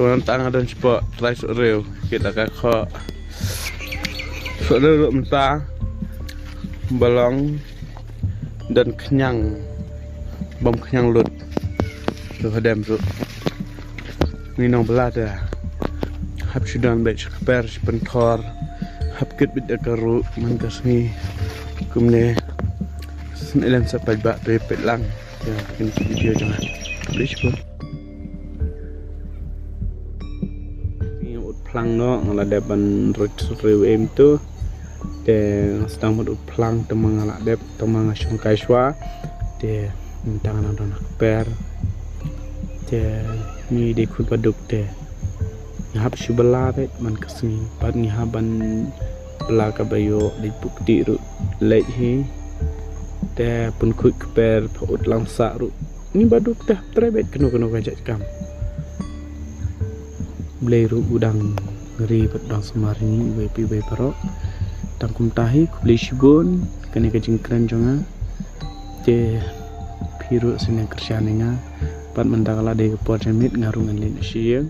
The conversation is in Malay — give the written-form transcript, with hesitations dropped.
Teman tangan dan cepat try real kita kakak soalnya mentah balong dan kenyang bom kenyang lut tuh hadam tuh minum belada hab sudan baik keper sebentar hab kit bid akaru man kasni kumne senelan sampai bak pepet lang ya bikin video jangan please pun plang no ngala depan review em tu de sedang mud plang temang ngala dep temang asyong kaiswa de tangan adon per de ni de kun paduk de ngahap shubala bet man kasni pat ngaban bela kabayo di bukti ru leit hi de pun kut per paut langsa ru ni baduk dah trebet keno kajak kam Bleru udang ngeri pedang semarini wepi weparo tangkum tahi kubli shibun kene kejengkran jonga je piru sine kersianenga pat mendakala de kepor jamit ngarungan lin siang